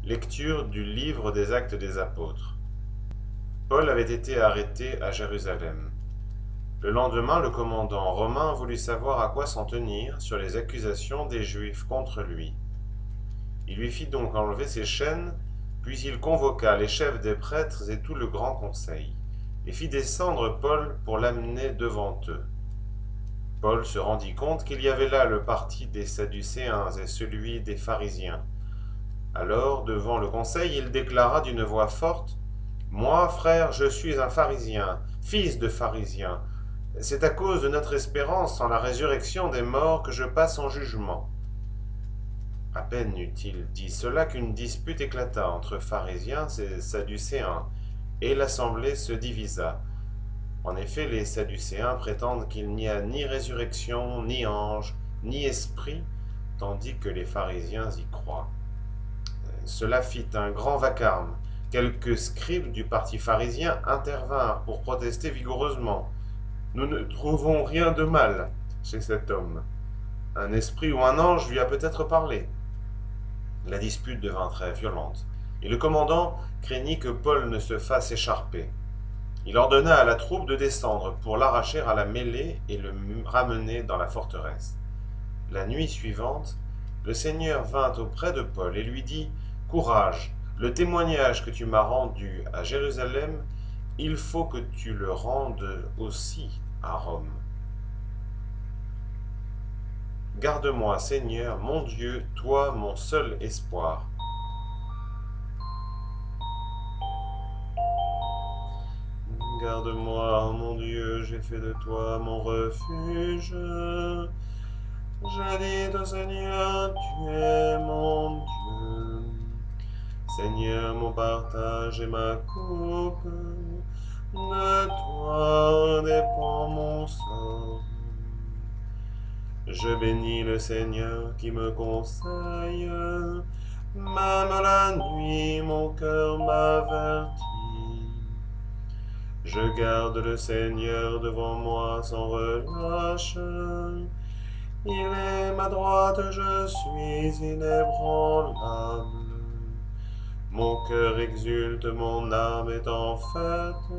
Lecture du livre des Actes des Apôtres. Paul avait été arrêté à Jérusalem. Le lendemain, le commandant romain voulut savoir à quoi s'en tenir sur les accusations des Juifs contre lui. Il lui fit donc enlever ses chaînes, puis il convoqua les chefs des prêtres et tout le grand conseil, et fit descendre Paul pour l'amener devant eux. Paul se rendit compte qu'il y avait là le parti des Sadducéens et celui des pharisiens. Alors, devant le conseil, il déclara d'une voix forte: « Moi, frère, je suis un pharisien, fils de pharisien. C'est à cause de notre espérance en la résurrection des morts que je passe en jugement. » À peine eut-il dit cela qu'une dispute éclata entre pharisiens et sadducéens, et l'assemblée se divisa. En effet, les sadducéens prétendent qu'il n'y a ni résurrection, ni ange, ni esprit, tandis que les pharisiens y croient. Cela fit un grand vacarme. Quelques scribes du parti pharisien intervinrent pour protester vigoureusement. « Nous ne trouvons rien de mal chez cet homme. Un esprit ou un ange lui a peut-être parlé. » La dispute devint très violente, et le commandant craignit que Paul ne se fasse écharper. Il ordonna à la troupe de descendre pour l'arracher à la mêlée et le ramener dans la forteresse. La nuit suivante, le Seigneur vint auprès de Paul et lui dit: « Courage, le témoignage que tu m'as rendu à Jérusalem, il faut que tu le rendes aussi à Rome. Garde-moi, Seigneur, mon Dieu, toi mon seul espoir. » Garde-moi, mon Dieu, j'ai fait de toi mon refuge. J'ai dit au Seigneur, tu es mon Dieu. Seigneur, mon partage et ma coupe, de toi dépend mon sort. Je bénis le Seigneur qui me conseille, même la nuit mon cœur m'avertit. Je garde le Seigneur devant moi sans relâche. Il est ma droite, je suis inébranlable. Mon cœur exulte, mon âme est en fête.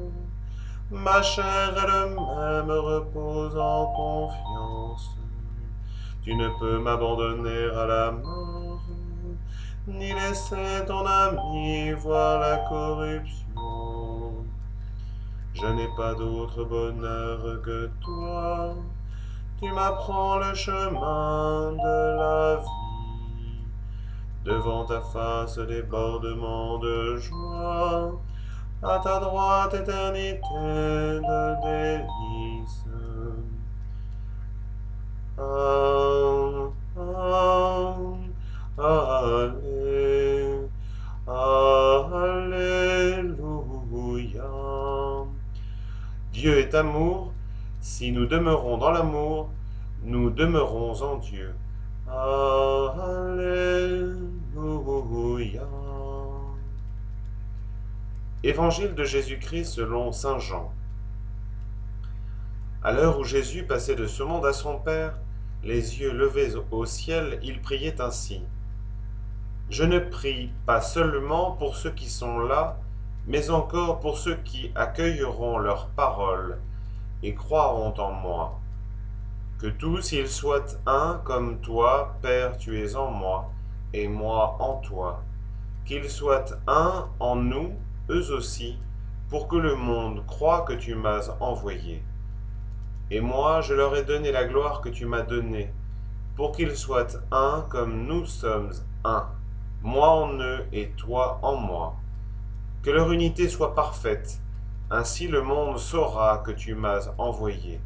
Ma chair elle-même repose en confiance. Tu ne peux m'abandonner à la mort, ni laisser ton ami voir la corruption. Je n'ai pas d'autre bonheur que toi. Tu m'apprends le chemin de la vie. Devant ta face, débordement de joie. À ta droite, éternité de délices. Alléluia. Dieu est amour. Si nous demeurons dans l'amour, nous demeurons en Dieu. Alléluia. Évangile de Jésus-Christ selon saint Jean. À l'heure où Jésus passait de ce monde à son Père, les yeux levés au ciel, il priait ainsi: « Je ne prie pas seulement pour ceux qui sont là, mais encore pour ceux qui accueilleront leur parole et croiront en moi. Que tous ils soient un comme toi, Père, tu es en moi, et moi en toi. Qu'ils soient un en nous, eux aussi, pour que le monde croie que tu m'as envoyé. Et moi, je leur ai donné la gloire que tu m'as donnée, pour qu'ils soient un comme nous sommes un, moi en eux et toi en moi. Que leur unité soit parfaite, ainsi le monde saura que tu m'as envoyé,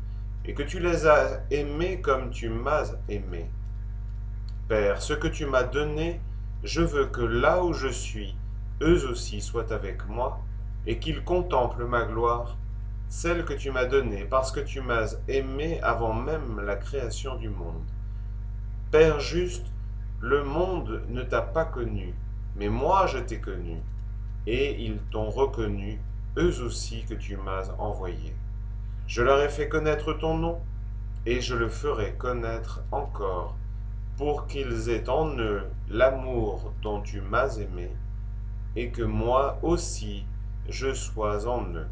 et que tu les as aimés comme tu m'as aimé. Père, ce que tu m'as donné, je veux que là où je suis, eux aussi soient avec moi, et qu'ils contemplent ma gloire, celle que tu m'as donnée, parce que tu m'as aimé avant même la création du monde. Père juste, le monde ne t'a pas connu, mais moi je t'ai connu, et ils t'ont reconnu, eux aussi que tu m'as envoyé. Je leur ai fait connaître ton nom, et je le ferai connaître encore, pour qu'ils aient en eux l'amour dont tu m'as aimé, et que moi aussi je sois en eux.